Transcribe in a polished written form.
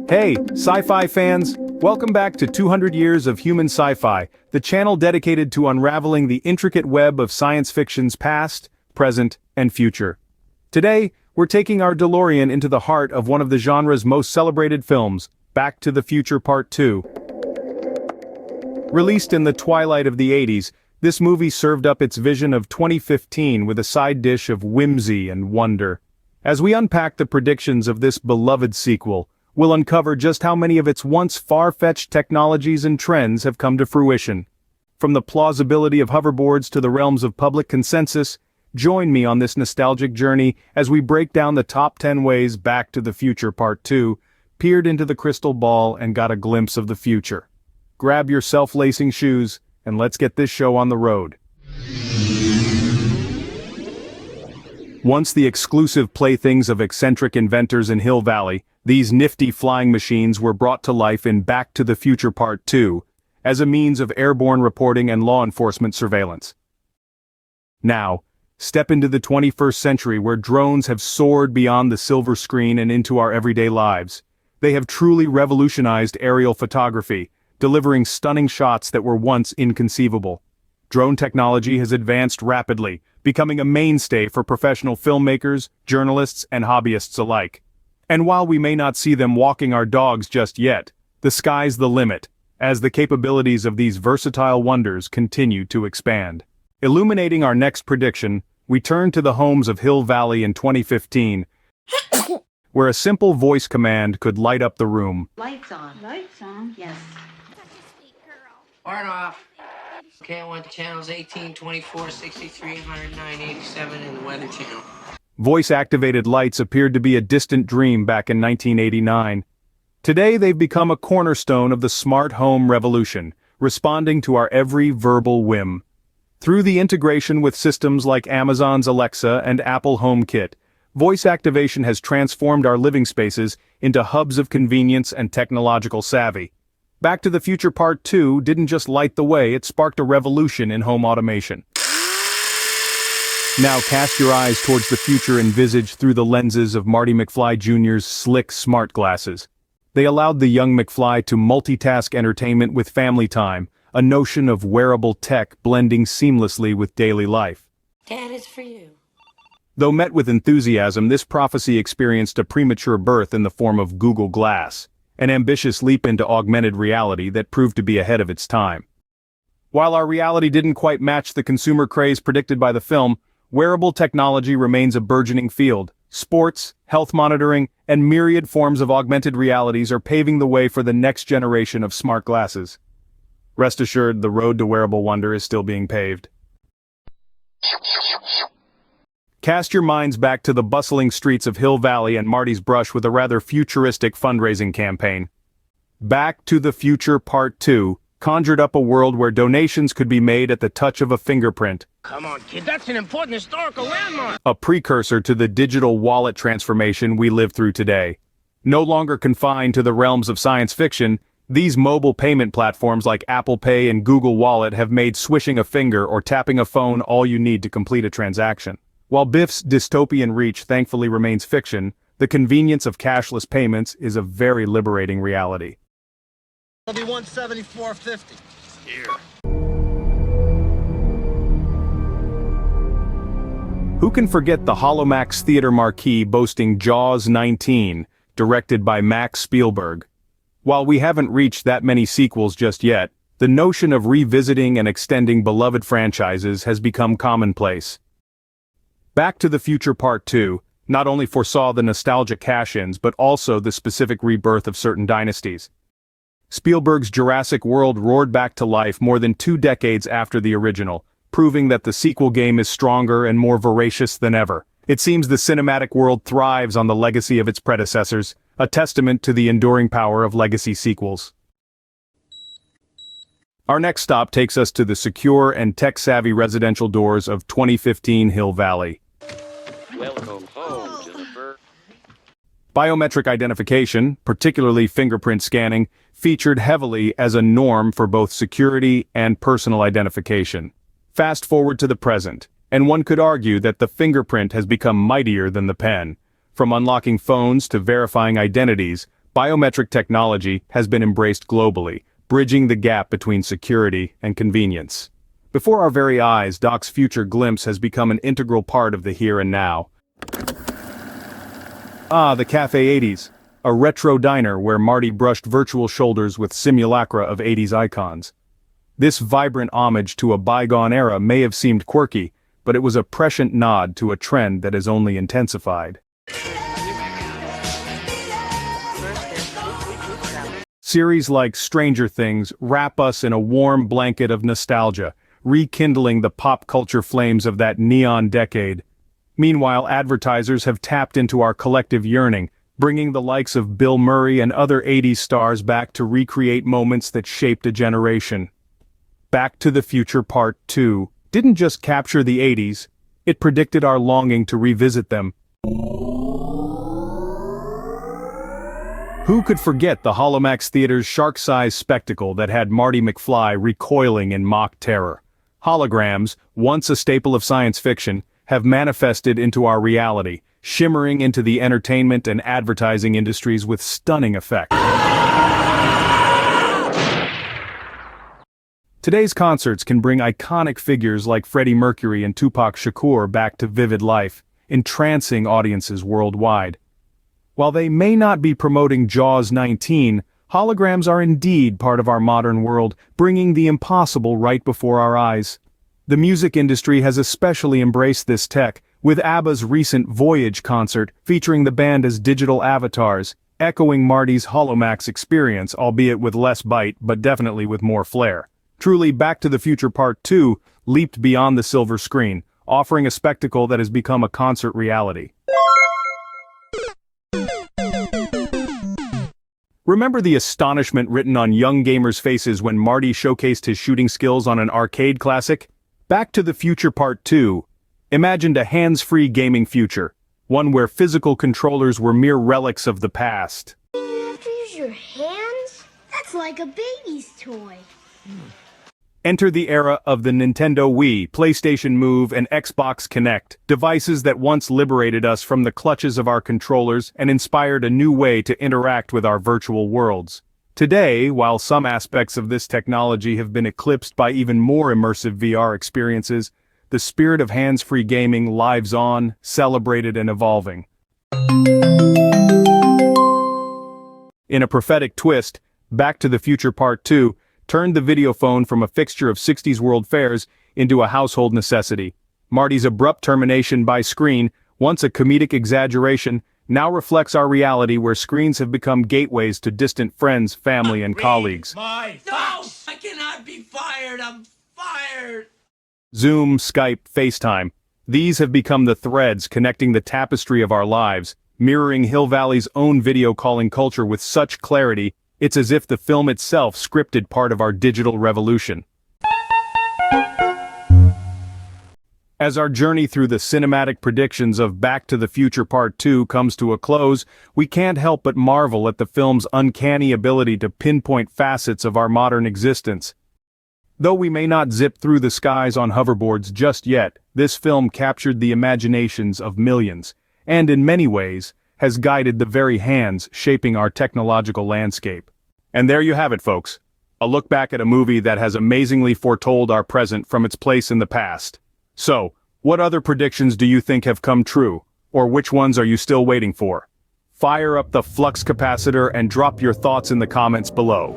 Hey, sci-fi fans! Welcome back to 200 Years of Human Sci-Fi, the channel dedicated to unraveling the intricate web of science fiction's past, present, and future. Today, we're taking our DeLorean into the heart of one of the genre's most celebrated films, Back to the Future Part 2. Released in the twilight of the 80s, this movie served up its vision of 2015 with a side dish of whimsy and wonder. As we unpack the predictions of this beloved sequel, we'll uncover just how many of its once far-fetched technologies and trends have come to fruition. From the plausibility of hoverboards to the realms of public consensus, join me on this nostalgic journey as we break down the top 10 ways Back to the Future Part 2 peered into the crystal ball and got a glimpse of the future. Grab your self-lacing shoes, and let's get this show on the road. Once the exclusive playthings of eccentric inventors in Hill Valley, these nifty flying machines were brought to life in Back to the Future Part 2, as a means of airborne reporting and law enforcement surveillance. Now, step into the 21st century where drones have soared beyond the silver screen and into our everyday lives. They have truly revolutionized aerial photography, delivering stunning shots that were once inconceivable. Drone technology has advanced rapidly, becoming a mainstay for professional filmmakers, journalists, and hobbyists alike. And while we may not see them walking our dogs just yet, the sky's the limit, as the capabilities of these versatile wonders continue to expand. Illuminating our next prediction, we turn to the homes of Hill Valley in 2015, where a simple voice command could light up the room. Lights on. Lights on? Yes. Art off. Okay, I want the channels 18, 24, 63, 109, 87, and the Weather Channel. Voice-activated lights appeared to be a distant dream back in 1989. Today they've become a cornerstone of the smart home revolution, responding to our every verbal whim. Through the integration with systems like Amazon's Alexa and Apple HomeKit, voice activation has transformed our living spaces into hubs of convenience and technological savvy. Back to the Future Part 2 didn't just light the way, it sparked a revolution in home automation. Now cast your eyes towards the future envisaged through the lenses of Marty McFly Jr.'s slick smart glasses. They allowed the young McFly to multitask entertainment with family time, a notion of wearable tech blending seamlessly with daily life. Dad, it's for you. Though met with enthusiasm, this prophecy experienced a premature birth in the form of Google Glass, an ambitious leap into augmented reality that proved to be ahead of its time. While our reality didn't quite match the consumer craze predicted by the film, wearable technology remains a burgeoning field. Sports, health monitoring, and myriad forms of augmented realities are paving the way for the next generation of smart glasses. Rest assured, the road to wearable wonder is still being paved. Cast your minds back to the bustling streets of Hill Valley and Marty's brush with a rather futuristic fundraising campaign. Back to the Future Part 2 conjured up a world where donations could be made at the touch of a fingerprint. Come on, kid, that's an important historical landmark. A precursor to the digital wallet transformation we live through today. No longer confined to the realms of science fiction, these mobile payment platforms like Apple Pay and Google Wallet have made swishing a finger or tapping a phone all you need to complete a transaction. While Biff's dystopian reach thankfully remains fiction, the convenience of cashless payments is a very liberating reality. It'll be 174.50. Here. Who can forget the Holomax theater marquee boasting Jaws 19, directed by Max Spielberg? While we haven't reached that many sequels just yet, the notion of revisiting and extending beloved franchises has become commonplace. Back to the Future Part 2 not only foresaw the nostalgic cash-ins but also the specific rebirth of certain dynasties. Spielberg's Jurassic World roared back to life more than 2 decades after the original, proving that the sequel game is stronger and more voracious than ever. It seems the cinematic world thrives on the legacy of its predecessors, a testament to the enduring power of legacy sequels. Our next stop takes us to the secure and tech-savvy residential doors of 2015 Hill Valley. Welcome home, Jennifer. Biometric identification, particularly fingerprint scanning, featured heavily as a norm for both security and personal identification. Fast forward to the present, and one could argue that the fingerprint has become mightier than the pen. From unlocking phones to verifying identities, Biometric technology has been embraced globally, bridging the gap between security and convenience. Before our very eyes, Doc's future glimpse has become an integral part of the here and now. Ah, the Cafe 80s, a retro diner where Marty brushed virtual shoulders with simulacra of 80s icons. This vibrant homage to a bygone era may have seemed quirky, but it was a prescient nod to a trend that has only intensified. Series like Stranger Things wrap us in a warm blanket of nostalgia, rekindling the pop culture flames of that neon decade. Meanwhile, advertisers have tapped into our collective yearning, bringing the likes of Bill Murray and other 80s stars back to recreate moments that shaped a generation. Back to the Future Part 2 didn't just capture the 80s, it predicted our longing to revisit them. Who could forget the Holomax Theater's shark-sized spectacle that had Marty McFly recoiling in mock terror? Holograms, once a staple of science fiction, have manifested into our reality, shimmering into the entertainment and advertising industries with stunning effect. Today's concerts can bring iconic figures like Freddie Mercury and Tupac Shakur back to vivid life, entrancing audiences worldwide. While they may not be promoting Jaws 19, holograms are indeed part of our modern world, bringing the impossible right before our eyes. The music industry has especially embraced this tech, with ABBA's recent Voyage concert featuring the band as digital avatars, echoing Marty's Holomax experience, albeit with less bite but definitely with more flair. Truly, Back to the Future Part 2 leaped beyond the silver screen, offering a spectacle that has become a concert reality. Remember the astonishment written on young gamers' faces when Marty showcased his shooting skills on an arcade classic? Back to the Future Part 2 imagined a hands-free gaming future, one where physical controllers were mere relics of the past. You have to use your hands? That's like a baby's toy. Enter the era of the Nintendo Wii, PlayStation Move, and Xbox Kinect, devices that once liberated us from the clutches of our controllers and inspired a new way to interact with our virtual worlds. Today, while some aspects of this technology have been eclipsed by even more immersive VR experiences, the spirit of hands-free gaming lives on, celebrated and evolving. In a prophetic twist, Back to the Future Part 2 turned the videophone from a fixture of 60s world fairs into a household necessity. Marty's abrupt termination by screen, once a comedic exaggeration, now reflects our reality where screens have become gateways to distant friends, family, and colleagues. No! I cannot be fired! I'm fired! Zoom, Skype, FaceTime. These have become the threads connecting the tapestry of our lives, mirroring Hill Valley's own video calling culture with such clarity, it's as if the film itself scripted part of our digital revolution. As our journey through the cinematic predictions of Back to the Future Part 2 comes to a close, we can't help but marvel at the film's uncanny ability to pinpoint facets of our modern existence. Though we may not zip through the skies on hoverboards just yet, this film captured the imaginations of millions, and in many ways, has guided the very hands shaping our technological landscape. And there you have it, folks. A look back at a movie that has amazingly foretold our present from its place in the past. So, what other predictions do you think have come true, or which ones are you still waiting for? Fire up the flux capacitor and drop your thoughts in the comments below.